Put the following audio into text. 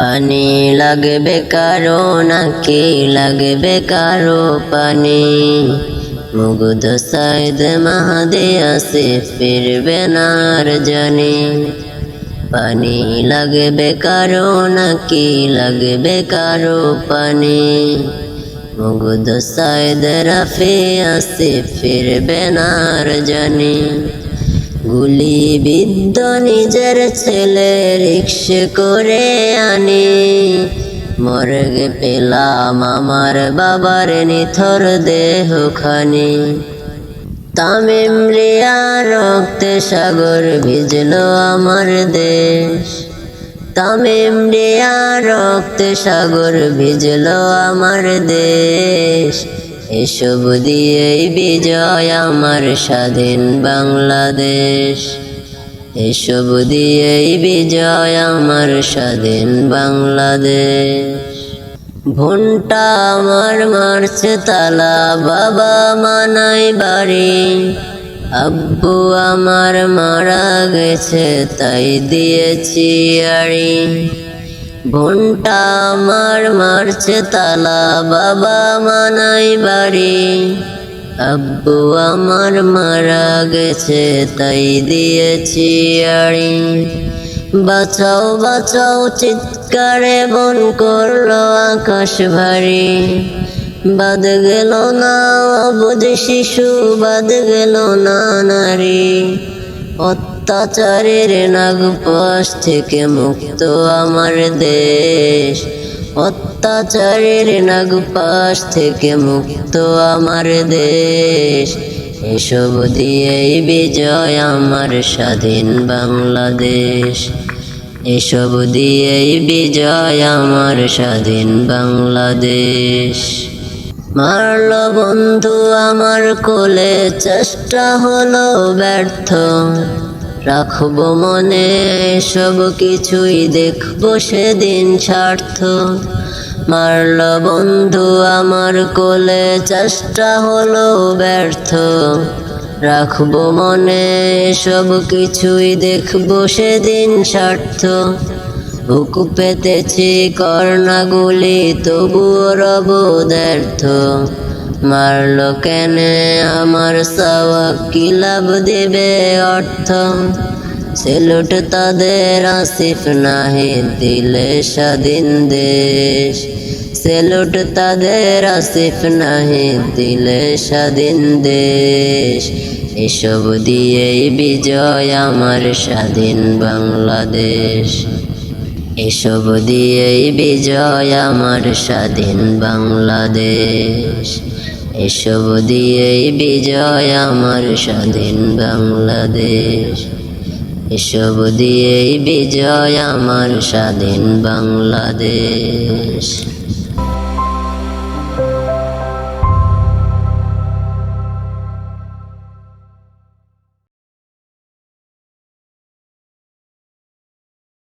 পানি লাগবে কারো নাকি লাগবে কারো পানি, মুগ্ধ সাইদ মাহাদি আসে ফিরবে না আর জানি। পানি লাগবে কারো নাকি লাগবে কারো পানি, মুগ্ধ সাইদ রাফি আসে ফিরবে না আর জানি। গুলি বিদ্ধ নিজের ছেলে রিক্সা করে আনি, মর্গে পেলাম আমার বাবার নিথর দেহখানি। তামিম রিয়া রক্তে সাগর ভিজলো আমার দেশ, তামিম রিয়া রক্তে সাগর ভিজলো আমার দেশ। এসব দিয়েই বিজয় আমার স্বাধীন বাংলাদেশ, এসব দিয়েই বিজয় আমার স্বাধীন বাংলাদেশ। ভুনটা আমার মারছে তালা, বাবা মানাই বাড়ি, আব্বু আমার মারা গেছে তাই দিয়েছি আড়ি। ভুনটা আমার মারছে তালা, বাবা মানাই বাড়ি, আব্বু আমার মারা গেছে তাই দিয়েছি আড়ি। বাঁচাও বাঁচাও চিৎকারে বন করলো আকাশ ভারী, বাদ গেল না অবুঝ শিশু, বাদ গেল না নারী। অত্যাচারের নাগপাশ থেকে মুক্ত আমার দেশ, অত্যাচারের নাগপাশ থেকে মুক্ত আমার দেশ। এসব দিয়েই বিজয় আমার স্বাধীন বাংলাদেশ, এসব দিয়েই বিজয় আমার স্বাধীন বাংলাদেশ। মারল বন্ধু আমার কোলে, চেষ্টা হলো ব্যর্থ, রাখবো মনে সব কিছুই দেখবো সেদিন স্বার্থ। মারল বন্ধু আমার কোলে, চেষ্টা হলো ব্যর্থ, রাখবো মনে সব কিছুই দেখবো সেদিন স্বার্থ। বুক পেতেছি কর্ণাগুলি তবুও রব ব্যর্থ, মারল কেনে আমার চাওয়া কি লাভ দেবে অর্থ। সেলুট তাদের আসিফ নাহিদ দিলে স্বাধীন দেশ, সেলুট তাদের আসিফ নাহিদ দিলে স্বাধীন দেশ। এসব দিয়েই বিজয় আমার স্বাধীন বাংলাদেশ, এসব দিয়েই বিজয় আমার স্বাধীন বাংলাদেশ, এসব দিয়েই বিজয় আমার স্বাধীন বাংলাদেশ, এসব দিয়েই বিজয় আমার স্বাধীন বাংলাদেশ।